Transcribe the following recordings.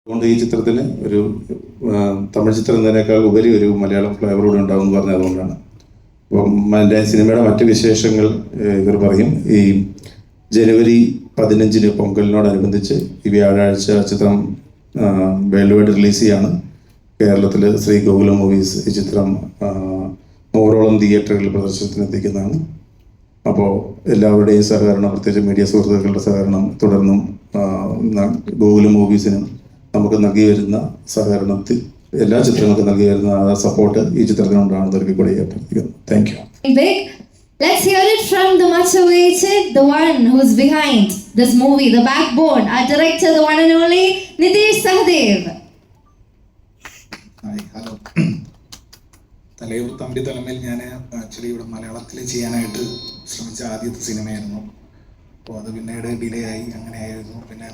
അതുകൊണ്ട് ഈ ചിത്രത്തിന് ഒരു തമിഴ് ചിത്രം എന്നതിനേക്കാൾ ഉപരി ഒരു മലയാളം ഫ്ലേവർ കൂടെ ഉണ്ടാവും എന്ന് പറഞ്ഞത് അതുകൊണ്ടാണ്. അപ്പം എൻ്റെ സിനിമയുടെ മറ്റ് വിശേഷങ്ങൾ ഇവർ പറയും. ഈ ജനുവരി 15 പൊങ്കലിനോടനുബന്ധിച്ച് ഈ വ്യാഴാഴ്ച ചിത്രം വേൾഡ് വൈഡ് റിലീസ് ചെയ്യാണ്. കേരളത്തിൽ ശ്രീ ഗോകുലം മൂവീസ് ഈ ചിത്രം 100ഓളം തിയേറ്ററുകളിൽ പ്രദർശനത്തിനെത്തിക്കുന്നതാണ്. അപ്പോൾ എല്ലാവരുടെയും സഹകരണം, പ്രത്യേകിച്ച് മീഡിയ സുഹൃത്തുക്കളുടെ സഹകരണം തുടർന്നും ഗോകുലം മൂവീസിനും നമുക്ക് നൽകി വരുന്ന സഹകരണത്തിൽ എല്ലാ ചിത്രങ്ങൾക്കും നൽകി വരുന്ന സപ്പോർട്ട് ഈ ചിത്രത്തിനുണ്ടാകുന്നത് ഒരിക്കൽ കൂടി അഭ്യർത്ഥിക്കുന്നു. Thank you. Let's hear it from the much awaited, the one who's behind this movie, the backbone, our director, the one and only Nitish Sahadev. Hi, hello. തലയൂർ തമ്പി തലമേൽ ഞാൻ ആക്ച്വലി ഇവിടെ മലയാളത്തിൽ ചെയ്യാനായിട്ട് ശ്രമിച്ച ആദ്യത്തെ സിനിമയായിരുന്നു. അപ്പോൾ അത് പിന്നീട് ഡിലേ ആയി, അങ്ങനെ ആയിരുന്നു. പിന്നെ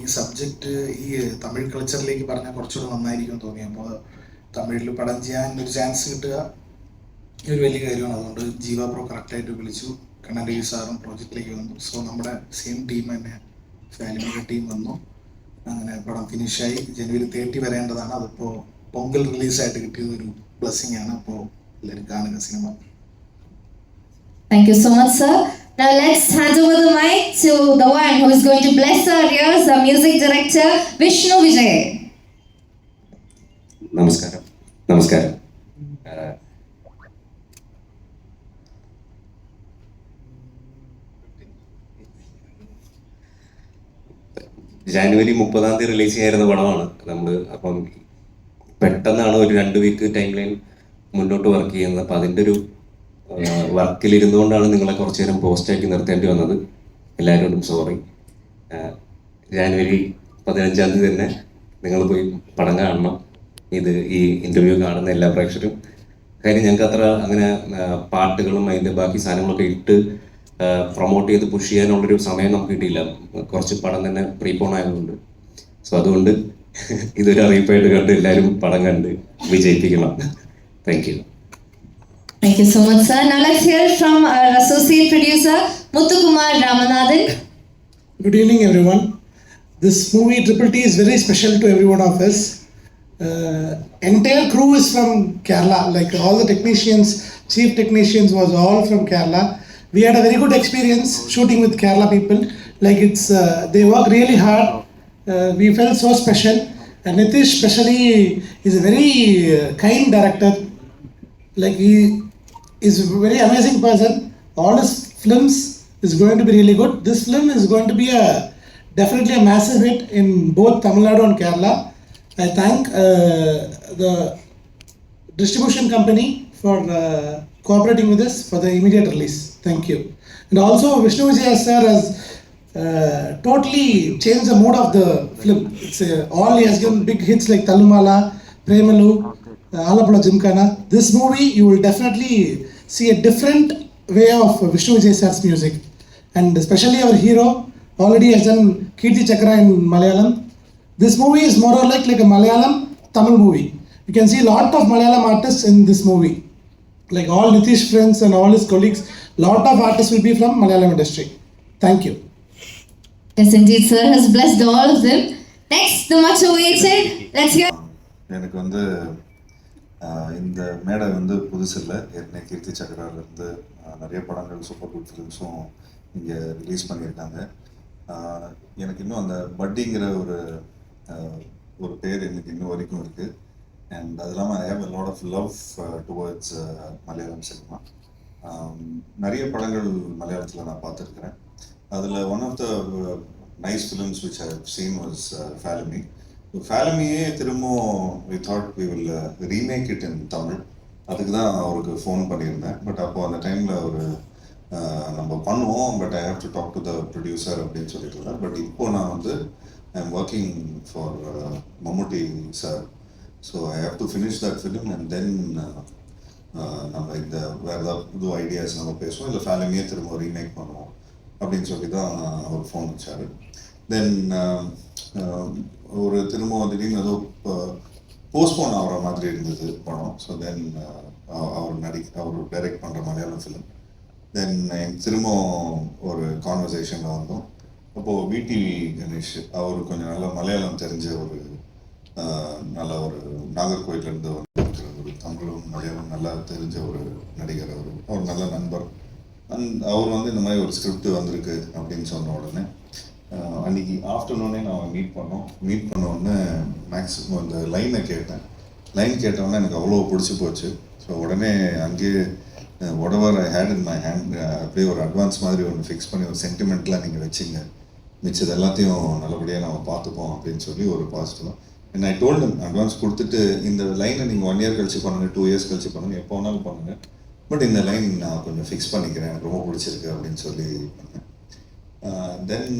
ഈ സബ്ജക്റ്റ് ഈ തമിഴ് കൾച്ചറിലേക്ക് പറഞ്ഞാൽ കുറച്ചുകൂടെ നന്നായിരിക്കും തോന്നി. അപ്പോൾ തമിഴിൽ പടം ചെയ്യാൻ ഒരു ചാൻസ് കിട്ടുക ഒരു വലിയ കാര്യമാണ്. അതുകൊണ്ട് ജീവ പ്രോ കറക്റ്റായിട്ട് വിളിച്ചു. കണ്ണൻ രവി സാറും പ്രോജക്റ്റിലേക്ക് വന്നു. സോ നമ്മുടെ സെയിം ടീം തന്നെ, ഫാമിലിയുടെ ടീം വന്നു. അങ്ങനെ പടം ഫിനിഷായി. ജനുവരി 30 വരേണ്ടതാണ്. അതിപ്പോൾ പൊങ്കൽ റിലീസായിട്ട് കിട്ടിയത് ഒരു ബ്ലെസ്സിങ് ആണ്. അപ്പോൾ എല്ലാവരും കാണുക cinema. Thank you so much, sir. Now let's hand over the mic to the one who is going to bless our ears, the music director, Vishnu Vijay. നമസ്കാരം. ജനുവരി 30 റിലീസ് ചെയ്യായിരുന്ന പടമാണ് നമ്മൾ. അപ്പം പെട്ടെന്നാണ് ഒരു 2 വീക്ക് ടൈം ലൈൻ മുന്നോട്ട് work ചെയ്യുന്നത്. അപ്പം അതിൻ്റെ ഒരു വർക്കിലിരുന്നുകൊണ്ടാണ് നിങ്ങളെ കുറച്ച് നേരം പോസ്റ്റാക്കി നിർത്തേണ്ടി വന്നത്. എല്ലാവരോടും സോറി. ജനുവരി 15 തന്നെ നിങ്ങൾ പോയി പടം കാണണം. ഇത് ഈ ഇൻ്റർവ്യൂ കാണുന്ന എല്ലാ പ്രേക്ഷകരും. കാര്യം ഞങ്ങൾക്ക് അത്ര അങ്ങനെ പാട്ടുകളും അതിൻ്റെ ബാക്കി സാധനങ്ങളൊക്കെ ഇട്ട് പ്രൊമോട്ട് ചെയ്ത് പുഷ് ചെയ്യാനുള്ളൊരു സമയം നമുക്ക് കിട്ടിയില്ല. കുറച്ച് പടം തന്നെ പ്രീപോൺ ആയതുകൊണ്ട്. സോ അതുകൊണ്ട് ഇതൊരു അറിയിപ്പായിട്ട് കണ്ട് എല്ലാവരും പടം കണ്ട് വിജയിപ്പിക്കണം. Thank you. Thank you so much, sir. Now let's hear from our associate producer, Muthukumar Ramanathan. Good evening, everyone. This movie Triple T is very special to every one of us. Entire crew is from Kerala. Like all the technicians, chief technicians was all from Kerala. We had a very good experience shooting with Kerala people. Like they work really hard. We felt so special. And Nitish especially is a very kind director. Like he is a very amazing person. All his films is going to be really good. This film is going to be definitely a massive hit in both Tamil Nadu and Kerala. I thank the distribution company for cooperating with us for the immediate release. Thank you. And also Vishnu Vijay sir has totally changed the mood of the film. It's all he has given big hits like Tallumala, Premalu, Alapula Jimkana. This movie you will definitely see a different way of Vishnu Vijay sir's music. And especially our hero already has done Kirti Chakra in Malayalam. This movie is more or like a Malayalam Tamil movie. You can see a lot of Malayalam artists in this movie. Like all Nitish friends and all his colleagues, lot of artists will be from Malayalam industry. Thank you. Yes, indeed, sir has blessed all of them. Next, the much awaited. Let's hear. எனக்கு இந்த மேடை புதுசு இல்லை. ஏற்கனவே கீர்த்தி சக்கராலேருந்து நிறைய படங்கள், super good ஃபிலிம்ஸும் இங்கே release பண்ணியிருக்காங்க. எனக்கு இன்னும் அந்த பட்டிங்கிற ஒரு பேர் எனக்கு இன்னும் வரைக்கும் இருக்குது. அண்ட் அது இல்லாமல் I have a lot of love towards Malayalam cinema. நிறைய படங்கள் மலையாளத்தில் நான் பார்த்துருக்குறேன். அதில் one of the nice films which I have seen was Falimy. ஃபேலமியே திரும்பவும் we thought we will remake it in Tamil. அதுக்கு தான் அவருக்கு ஃபோன் பண்ணியிருந்தேன். பட் அப்போது அந்த டைமில் நம்ம பண்ணுவோம், but I have to talk to the producer அப்படின்னு சொல்லிட்டு இருந்தேன். பட் இப்போ நான் I am working for Mammootty sir. So I have to finish that film and then நம்ம இந்த வேறு ஏதாவது புது ஐடியாஸ் நம்ம பேசுவோம், இல்லை ஃபேலமியே திரும்ப ரீமேக் பண்ணுவோம் அப்படின்னு சொல்லி தான் அவர் ஃபோன் வச்சார். தென் ஒரு திரும்ப திடீர்னு ஏதோ போஸ்ட்போன் ஆகிற மாதிரி இருந்தது படம். ஸோ தென் அவர் டைரக்ட் பண்ணுற மலையாளம் ஃபிலிம். தென் திரும்ப ஒரு கான்வர்சேஷனில் வந்தோம். அப்போது விடி கணேஷ் அவர் கொஞ்சம் நல்லா மலையாளம் தெரிஞ்ச ஒரு நல்ல ஒரு நாகர்கோயிலேருந்து வந்து ஒரு தமிழும் மலையாளம் நல்லா தெரிஞ்ச ஒரு நடிகர். அவர் நல்ல நண்பர். அவர் வந்து இந்த மாதிரி ஒரு ஸ்கிரிப்ட் வந்திருக்கு அப்படின்னு சொன்ன உடனே அன்றைக்கி ஆஃப்டர்நூனே நான் மீட் பண்ண உடனே மேக்ஸிமம் அந்த லைனை கேட்டேன். லைன் கேட்டோன்னே எனக்கு அவ்வளோ பிடிச்சி போச்சு. ஸோ உடனே அங்கேயே whatever I had in my hand அப்படியே ஒரு அட்வான்ஸ் மாதிரி ஒன்று ஃபிக்ஸ் பண்ணி ஒரு சென்டிமெண்ட்லாம் நீங்கள் வச்சுங்க, மிச்சது எல்லாத்தையும் நல்லபடியாக நம்ம பார்த்துப்போம் அப்படின்னு சொல்லி ஒரு பாசிட்டிவாக. அண்ட் ஐ டோல்டு அட்வான்ஸ் கொடுத்துட்டு இந்த லைனை நீங்கள் 1 year கழிச்சு பண்ணுங்கள், 2 years கழிச்சு பண்ணுங்கள், எப்போ வேணாலும் பண்ணுங்கள், பட் இந்த லைன் நான் கொஞ்சம் ஃபிக்ஸ் பண்ணிக்கிறேன், எனக்கு ரொம்ப பிடிச்சிருக்கு அப்படின்னு சொல்லி பண்ணேன். தென்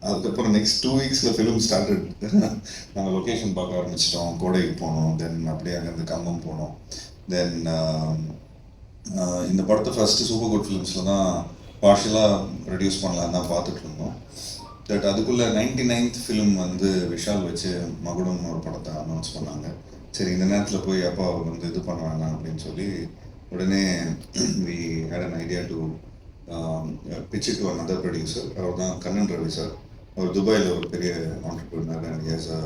அதுக்கப்புறம் நெக்ஸ்ட் 2 weeksல ஃபிலிம் ஸ்டார்டட். நாங்கள் லொக்கேஷன் பார்க்க ஆரம்பிச்சிட்டோம். கோடைக்கு போனோம், தென் அப்படியே அங்கேருந்து கம்பம் போனோம். தென் இந்த படத்தை ஃபஸ்ட்டு சூப்பர் குட் ஃபிலிம்ஸில் தான் பார்ஷலாக ரெடியூஸ் பண்ணலாம் தான் பார்த்துட்டு இருந்தோம். பட் அதுக்குள்ளே 99th ஃபிலிம் வந்து விஷால் வச்சு மகுடம்னு ஒரு படத்தை அனௌன்ஸ் பண்ணாங்க. சரி இந்த நேரத்தில் போய் அப்பா வந்து இது பண்ண வேணாம் அப்படின்னு சொல்லி உடனே we had an idea to pitch it to another producer. அவர் தான் கண்ணன் ரவி சார். அவர் துபாயில் ஒரு பெரிய entrepreneur and he has a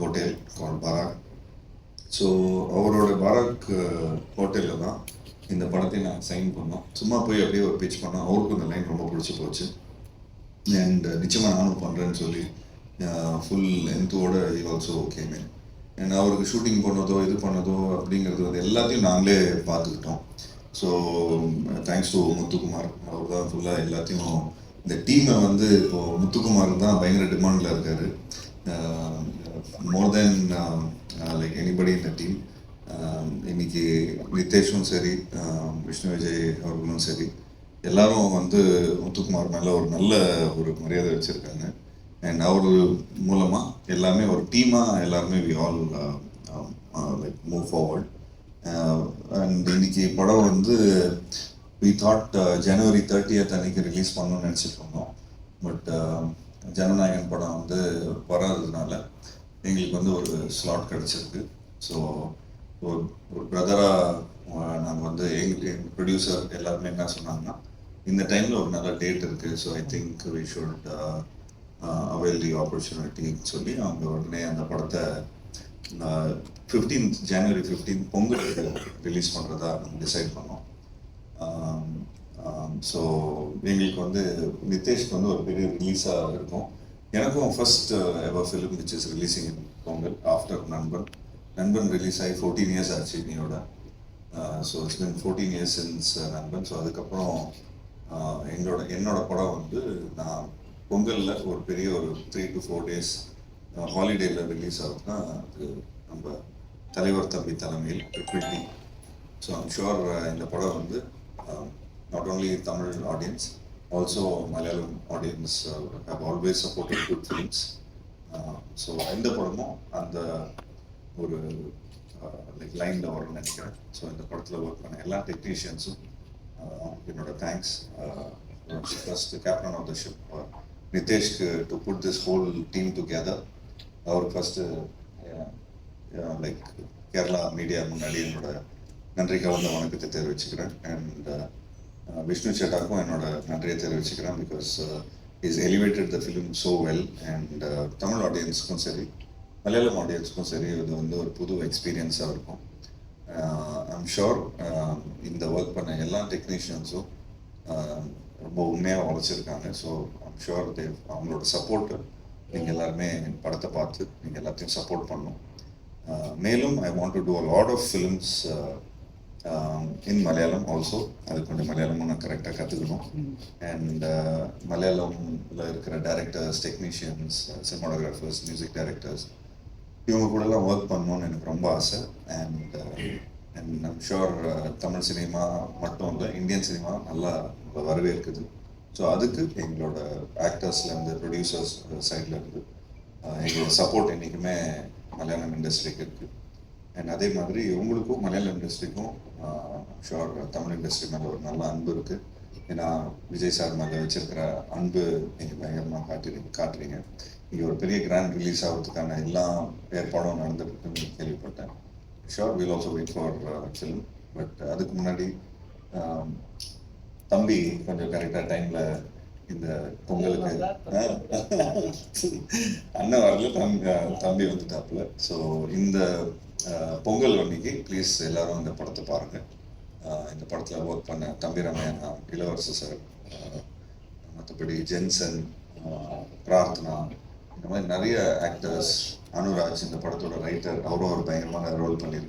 hotel called Barak. So அவரோட பாராக் ஹோட்டலில் தான் இந்த படத்தை நான் சைன் பண்ணோம். சும்மா போய் அப்படியே ஒரு பிச் பண்ணோம். அவருக்கும் இந்த லைன் ரொம்ப பிடிச்சி போச்சு. அண்ட் நிச்சயமாக நானும் பண்ணுறேன்னு சொல்லி ஃபுல் எந்தோட he also came in. And அவருக்கு ஷூட்டிங் பண்ணதோ இது பண்ணதோ அப்படிங்கிறது வந்து எல்லாத்தையும் நாங்களே பார்த்துக்கிட்டோம். So thanks to Muthukumar. அவர் தான் ஃபுல்லாக எல்லாத்தையும் இந்த டீமை வந்து இப்போது முத்துக்குமார் தான் பயங்கர டிமாண்டில் இருக்கார். மோர் தென் லைக் எனிபடி இந்த டீம். இன்னைக்கு நிதேஷும் சரி, விஷ்ணு விஜய் அவர்களும் சரி, எல்லாரும் வந்து முத்துக்குமார் மேலே ஒரு நல்ல ஒரு மரியாதை வச்சுருக்காங்க. அண்ட் அவர் மூலமாக எல்லாமே ஒரு டீமாக எல்லாருமே we all like move forward. And இன்னைக்கு படம் வந்து வி தாட் January 30th அன்னைக்கு ரிலீஸ் பண்ணணும்னு நினச்சிட்டு இருந்தோம். பட் ஜனநாயகன் படம் வந்து வராததுனால எங்களுக்கு வந்து ஒரு ஸ்லாட் கிடச்சிருக்கு. ஸோ ஒரு பிரதராக நாங்கள் வந்து எங்கள் ப்ரொடியூசர் எல்லாருமே என்ன சொன்னாங்கன்னா, இந்த டைமில் ஒரு நல்ல டேட் இருக்குது, so I think we should avail the ஆப்பர்ச்சுனிட்டின்னு சொல்லி அவங்க உடனே அந்த படத்தை January 15th பொங்கலுக்கு ரிலீஸ் பண்ணுறதா நம்ம டிசைட் பண்ணோம். ஸோ எங்களுக்கு வந்து நிதேஷ்க்கு வந்து ஒரு பெரிய ரிலீஸாக இருக்கும். எனக்கும் first ever film which is releasing in Pongal after நண்பன் ரிலீஸ் ஆகி 14 years ஆச்சு இன்னையோட. So it's been 14 years since நண்பன். ஸோ அதுக்கப்புறம் என்னோட படம் வந்து நான் பொங்கலில் ஒரு பெரிய ஒரு 3 to 4 days ஹாலிடேயில் ரிலீஸ் ஆகுதுன்னா அது நம்ம தலைவர் தம்பி தலைமையில் ட்ரிபிள். ஸோ ஐம் ஷுர் இந்த படம் வந்து not only Tamil audience, also Malayalam audience have always supported good films. So இந்த படமும் அந்த ஒரு லைக் லைனில் வரும்னு நினைக்கிறேன். ஸோ இந்த படத்தில் ஒர்க் பண்ண எல்லா டெக்னீஷியன்ஸும் என்னோட thanks. First captain of the ship நிதேஷ்க்கு to put this whole team together. அவருக்கு ஃபஸ்ட்டு லைக் கேரளா மீடியா முன்னாடி என்னோட நன்றி கலந்த வணக்கத்தை தெரிவிச்சுக்கிறேன். அண்ட் விஷ்ணு சேட்டாக்கும் என்னோட நன்றியை தெரிவிச்சுக்கிறேன். Because is elevated the film so well. And Tamil ஆடியன்ஸுக்கும் சரி மலையாளம் ஆடியன்ஸுக்கும் சரி இது வந்து ஒரு புது எக்ஸ்பீரியன்ஸாக இருக்கும். ஐம் ஷுர் இந்த ஒர்க் பண்ண எல்லா டெக்னீஷியன்ஸும் ரொம்ப உண்மையாக உழைச்சிருக்காங்க. ஸோ ஐம் ஷுர் அவங்களோட சப்போர்ட்டு நீங்கள் எல்லாருமே படத்தை பார்த்து நீங்கள் எல்லாத்தையும் சப்போர்ட் பண்ணணும். மேலும் I want to do a lot of films in Malayalam also. அது கொஞ்சம் மலையாளமும் நான் கரெக்டாக கற்றுக்கணும். அண்ட் மலையாளமில் இருக்கிற directors, technicians, cinematographers, music directors இவங்க கூடலாம் ஒர்க் பண்ணணும்னு எனக்கு ரொம்ப ஆசை. And I'm sure Tamil cinema மட்டும் இல்லை, இந்தியன் சினிமா நல்லா வரவேற்குது. ஸோ அதுக்கு எங்களோட ஆக்டர்ஸ்லேருந்து ப்ரொடியூசர்ஸ் சைட்லேருந்து எங்களோட சப்போர்ட் என்றைக்குமே மலையாளம் இண்டஸ்ட்ரிக்கு இருக்குது. அண்ட் அதே மாதிரி உங்களுக்கும் மலையாளம் இண்டஸ்ட்ரிக்கும் ஷுர் தமிழ் இண்டஸ்ட்ரி மேலே ஒரு நல்ல அன்பு இருக்குது. ஏன்னா விஜய் சார் மேலே வச்சுருக்கிற அன்பு நீங்கள் பயங்கரமாக காட்டுறீங்க. இங்கே ஒரு பெரிய கிராண்ட் ரிலீஸ் ஆகிறதுக்கான எல்லா ஏற்பாடும் நடந்துருக்குன்னு கேள்விப்பட்டேன். Sure will also wait for film. But அதுக்கு முன்னாடி தம்பி கொஞ்சம் கரெக்டாக டைமில் இந்த பொங்கலுக்கு அண்ணன் வரல, தம்பி வந்துட்டாப்புல. ஸோ இந்த பொங்கல் அன்னைக்கு ப்ளீஸ் எல்லாரும் இந்த படத்தை பாருங்கள். இந்த படத்தில் ஒர்க் பண்ண தம்பி ரமேஷ், இளவரசு சார், மற்றபடி ஜென்சன், பிரார்த்தனா, இந்த மாதிரி நிறைய ஆக்டர்ஸ், அனுராஜ் இந்த படத்தோட ரைட்டர், அவரும் ஒரு பயங்கரமான ரோல் பண்ணியிருக்காரு.